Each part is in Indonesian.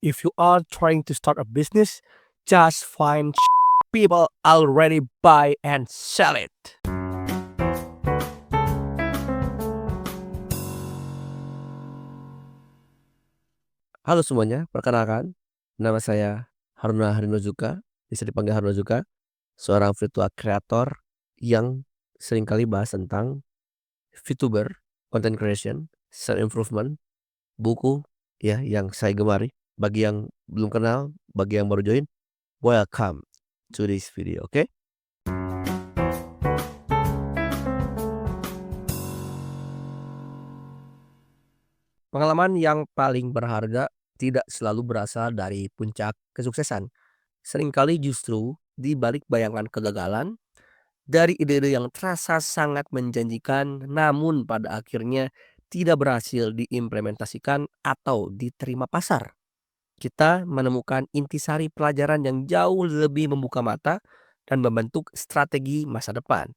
If you are trying to start a business, just find people already buy and sell it. Halo semuanya, perkenalkan, nama saya Haruna Harinozuka, bisa dipanggil Haruna seorang virtual creator yang seringkali bahas tentang VTuber, content creation, self improvement, buku ya yang saya gemari. Bagi yang belum kenal, bagi yang baru join, welcome to this video, oke? Pengalaman yang paling berharga tidak selalu berasal dari puncak kesuksesan. Seringkali justru di balik bayangan kegagalan, dari ide-ide yang terasa sangat menjanjikan namun pada akhirnya tidak berhasil diimplementasikan atau diterima pasar. Kita menemukan intisari pelajaran yang jauh lebih membuka mata dan membentuk strategi masa depan.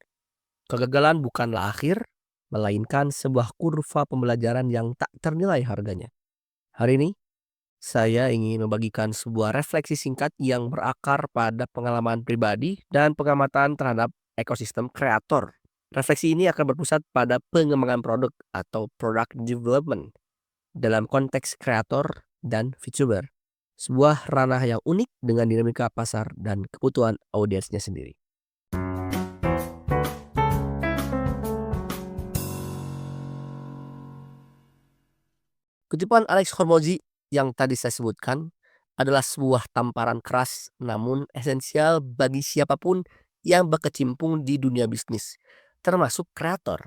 Kegagalan bukanlah akhir, melainkan sebuah kurva pembelajaran yang tak ternilai harganya. Hari ini, saya ingin membagikan sebuah refleksi singkat yang berakar pada pengalaman pribadi dan pengamatan terhadap ekosistem kreator. Refleksi ini akan berpusat pada pengembangan produk atau product development dalam konteks kreator dan VTuber. Sebuah ranah yang unik dengan dinamika pasar dan kebutuhan audiensnya sendiri. Kutipan Alex Hormozi yang tadi saya sebutkan adalah sebuah tamparan keras namun esensial bagi siapapun yang berkecimpung di dunia bisnis, termasuk kreator.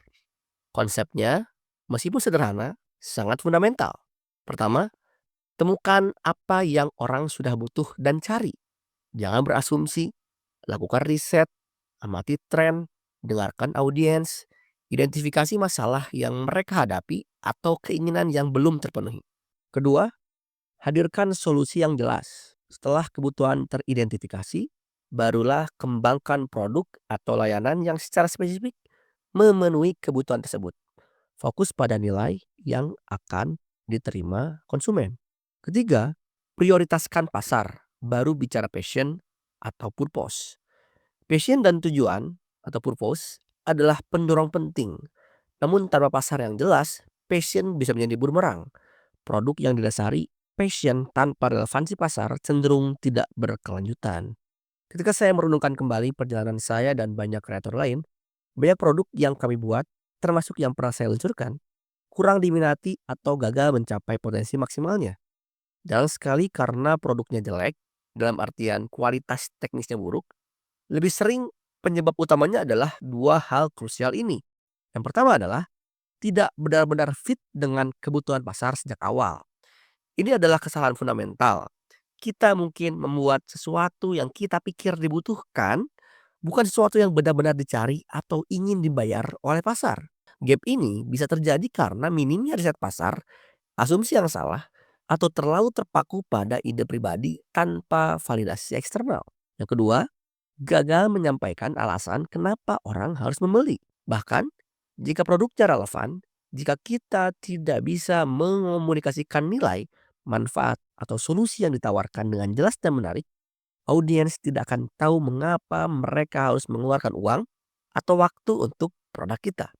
Konsepnya, meskipun sederhana, sangat fundamental. Pertama, temukan apa yang orang sudah butuh dan cari. Jangan berasumsi, lakukan riset, amati tren, dengarkan audiens, identifikasi masalah yang mereka hadapi atau keinginan yang belum terpenuhi. Kedua, hadirkan solusi yang jelas. Setelah kebutuhan teridentifikasi, barulah kembangkan produk atau layanan yang secara spesifik memenuhi kebutuhan tersebut. Fokus pada nilai yang akan diterima konsumen. Ketiga, prioritaskan pasar, baru bicara passion atau purpose. Passion dan tujuan atau purpose adalah pendorong penting. Namun tanpa pasar yang jelas, passion bisa menjadi bumerang. Produk yang didasari passion tanpa relevansi pasar cenderung tidak berkelanjutan. Ketika saya merenungkan kembali perjalanan saya dan banyak kreator lain, banyak produk yang kami buat, termasuk yang pernah saya luncurkan, kurang diminati atau gagal mencapai potensi maksimalnya. Jarang sekali karena produknya jelek, dalam artian kualitas teknisnya buruk. Lebih sering penyebab utamanya adalah dua hal krusial ini. Yang pertama adalah tidak benar-benar fit dengan kebutuhan pasar sejak awal. Ini adalah kesalahan fundamental. Kita mungkin membuat sesuatu yang kita pikir dibutuhkan, bukan sesuatu yang benar-benar dicari atau ingin dibayar oleh pasar. Gap ini bisa terjadi karena minimnya riset pasar, asumsi yang salah, atau terlalu terpaku pada ide pribadi tanpa validasi eksternal. Yang kedua, gagal menyampaikan alasan kenapa orang harus membeli. Bahkan, jika produknya relevan, jika kita tidak bisa mengomunikasikan nilai, manfaat, atau solusi yang ditawarkan dengan jelas dan menarik, audiens tidak akan tahu mengapa mereka harus mengeluarkan uang atau waktu untuk produk kita.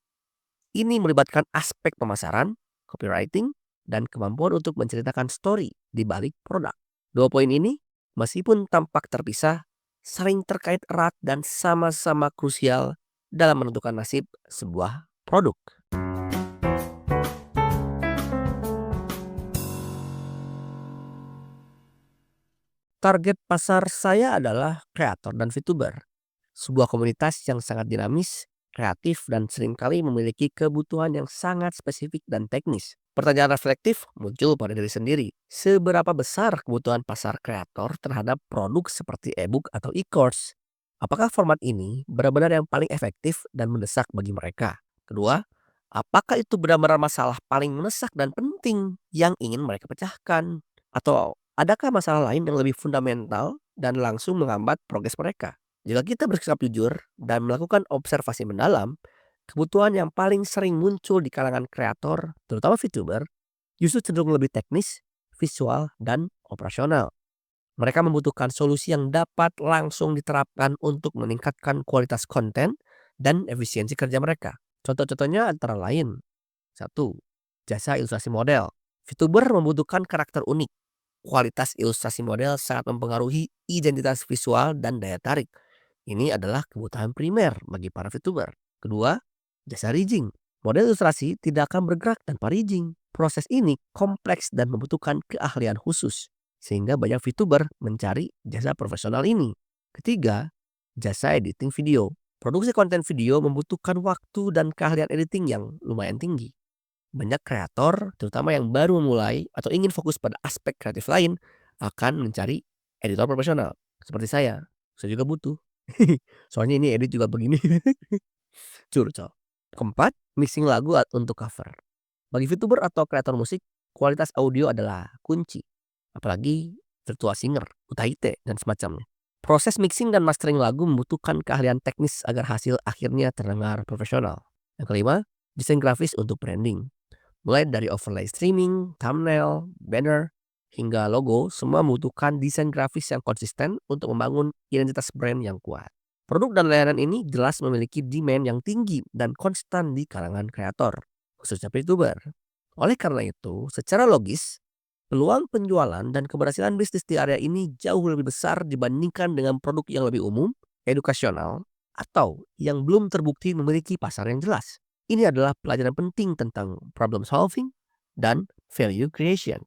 Ini melibatkan aspek pemasaran, copywriting, dan kemampuan untuk menceritakan story di balik produk. Dua poin ini, meskipun tampak terpisah, saling terkait erat dan sama-sama krusial dalam menentukan nasib sebuah produk. Target pasar saya adalah kreator dan VTuber, sebuah komunitas yang sangat dinamis, kreatif, dan seringkali memiliki kebutuhan yang sangat spesifik dan teknis. Pertanyaan reflektif muncul pada diri sendiri. Seberapa besar kebutuhan pasar kreator terhadap produk seperti e-book atau e-course? Apakah format ini benar-benar yang paling efektif dan mendesak bagi mereka? Kedua, apakah itu benar-benar masalah paling mendesak dan penting yang ingin mereka pecahkan? Atau adakah masalah lain yang lebih fundamental dan langsung menghambat progres mereka? Jika kita bersikap jujur dan melakukan observasi mendalam, kebutuhan yang paling sering muncul di kalangan kreator, terutama VTuber, justru cenderung lebih teknis, visual, dan operasional. Mereka membutuhkan solusi yang dapat langsung diterapkan untuk meningkatkan kualitas konten dan efisiensi kerja mereka. Contoh-contohnya antara lain: 1. Jasa ilustrasi model. VTuber membutuhkan karakter unik. Kualitas ilustrasi model sangat mempengaruhi identitas visual dan daya tarik. Ini adalah kebutuhan primer bagi para VTuber. Kedua, jasa rigging. Model ilustrasi tidak akan bergerak tanpa rigging. Proses ini kompleks dan membutuhkan keahlian khusus, sehingga banyak VTuber mencari jasa profesional ini. Ketiga, jasa editing video. Produksi konten video membutuhkan waktu dan keahlian editing yang lumayan tinggi. Banyak kreator, terutama yang baru memulai atau ingin fokus pada aspek kreatif lain, akan mencari editor profesional. Seperti saya juga butuh. Soalnya ini edit juga begini. Curcol. Keempat, mixing lagu untuk cover. Bagi VTuber atau kreator musik, kualitas audio adalah kunci. Apalagi virtual singer, utaite, dan semacamnya. Proses mixing dan mastering lagu membutuhkan keahlian teknis agar hasil akhirnya terdengar profesional. Yang kelima, desain grafis untuk branding. Mulai dari overlay streaming, thumbnail, banner, hingga logo, semua membutuhkan desain grafis yang konsisten untuk membangun identitas brand yang kuat. Produk dan layanan ini jelas memiliki demand yang tinggi dan konstan di kalangan kreator, khususnya VTuber. Oleh karena itu, secara logis, peluang penjualan dan keberhasilan bisnis di area ini jauh lebih besar dibandingkan dengan produk yang lebih umum, edukasional, atau yang belum terbukti memiliki pasar yang jelas. Ini adalah pelajaran penting tentang problem solving dan value creation.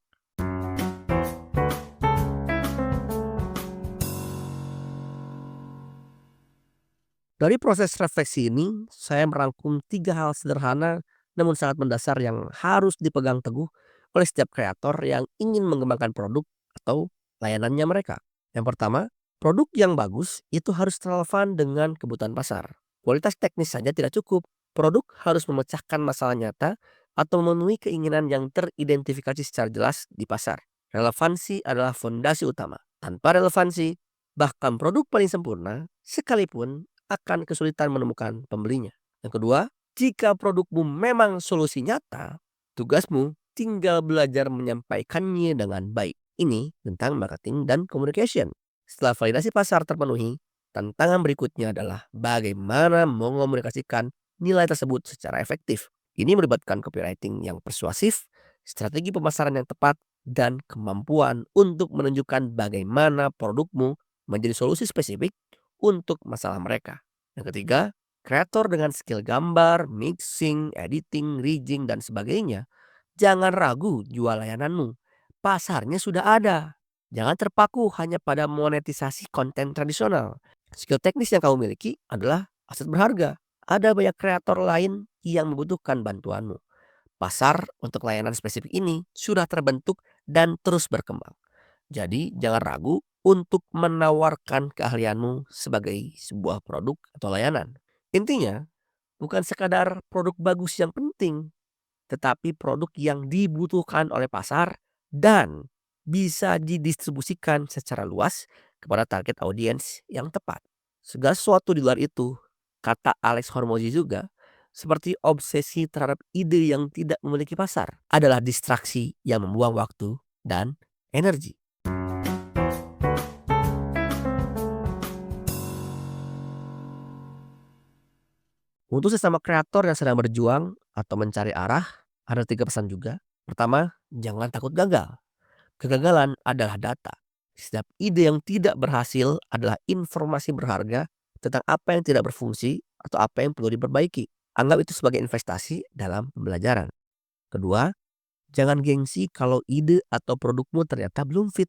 Dari proses refleksi ini, saya merangkum 3 hal sederhana namun sangat mendasar yang harus dipegang teguh oleh setiap kreator yang ingin mengembangkan produk atau layanannya mereka. Yang pertama, produk yang bagus itu harus relevan dengan kebutuhan pasar. Kualitas teknis saja tidak cukup. Produk harus memecahkan masalah nyata atau memenuhi keinginan yang teridentifikasi secara jelas di pasar. Relevansi adalah fondasi utama. Tanpa relevansi, bahkan produk paling sempurna sekalipun akan kesulitan menemukan pembelinya. Yang kedua, jika produkmu memang solusi nyata, tugasmu tinggal belajar menyampaikannya dengan baik. Ini tentang marketing dan communication. Setelah validasi pasar terpenuhi, tantangan berikutnya adalah bagaimana mengomunikasikan nilai tersebut secara efektif. Ini melibatkan copywriting yang persuasif, strategi pemasaran yang tepat, dan kemampuan untuk menunjukkan bagaimana produkmu menjadi solusi spesifik untuk masalah mereka. Yang ketiga, kreator dengan skill gambar, mixing, editing, rigging, dan sebagainya, jangan ragu jual layananmu. Pasarnya sudah ada. Jangan terpaku hanya pada monetisasi konten tradisional. Skill teknis yang kamu miliki adalah aset berharga. Ada banyak kreator lain yang membutuhkan bantuanmu. Pasar untuk layanan spesifik ini sudah terbentuk dan terus berkembang. Jadi jangan ragu untuk menawarkan keahlianmu sebagai sebuah produk atau layanan. Intinya, bukan sekadar produk bagus yang penting, tetapi produk yang dibutuhkan oleh pasar dan bisa didistribusikan secara luas kepada target audiens yang tepat. Segala sesuatu di luar itu, kata Alex Hormozi juga, seperti obsesi terhadap ide yang tidak memiliki pasar, adalah distraksi yang membuang waktu dan energi. Untuk sesama kreator yang sedang berjuang atau mencari arah, ada 3 pesan juga. Pertama, jangan takut gagal. Kegagalan adalah data. Setiap ide yang tidak berhasil adalah informasi berharga tentang apa yang tidak berfungsi atau apa yang perlu diperbaiki. Anggap itu sebagai investasi dalam pembelajaran. Kedua, jangan gengsi kalau ide atau produkmu ternyata belum fit.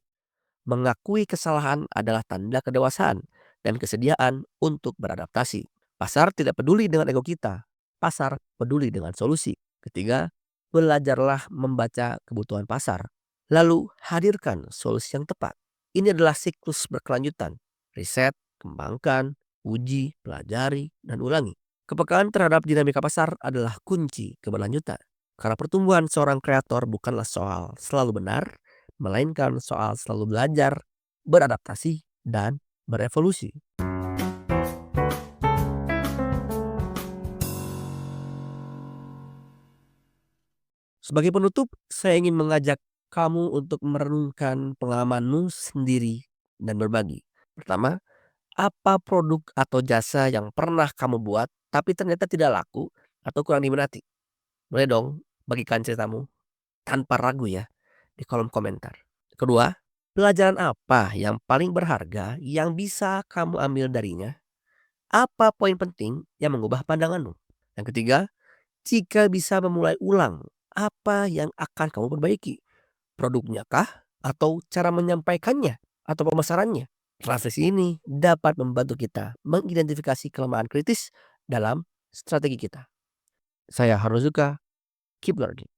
Mengakui kesalahan adalah tanda kedewasaan dan kesediaan untuk beradaptasi. Pasar tidak peduli dengan ego kita. Pasar peduli dengan solusi. Ketiga, belajarlah membaca kebutuhan pasar. Lalu hadirkan solusi yang tepat. Ini adalah siklus berkelanjutan. Riset, kembangkan, uji, pelajari, dan ulangi. Kepekaan terhadap dinamika pasar adalah kunci keberlanjutan. Karena pertumbuhan seorang kreator bukanlah soal selalu benar, melainkan soal selalu belajar, beradaptasi, dan berevolusi. Sebagai penutup, saya ingin mengajak kamu untuk merenungkan pengalamanmu sendiri dan berbagi. Pertama, apa produk atau jasa yang pernah kamu buat tapi ternyata tidak laku atau kurang diminati? Boleh dong bagikan ceritamu tanpa ragu ya di kolom komentar. Kedua, pelajaran apa yang paling berharga yang bisa kamu ambil darinya? Apa poin penting yang mengubah pandanganmu? Yang ketiga, jika bisa memulai ulang, apa yang akan kamu perbaiki? Produknya kah? Atau cara menyampaikannya? Atau pemasarannya? Refleksi ini dapat membantu kita mengidentifikasi kelemahan kritis dalam strategi kita. Saya Haruzuka, keep learning.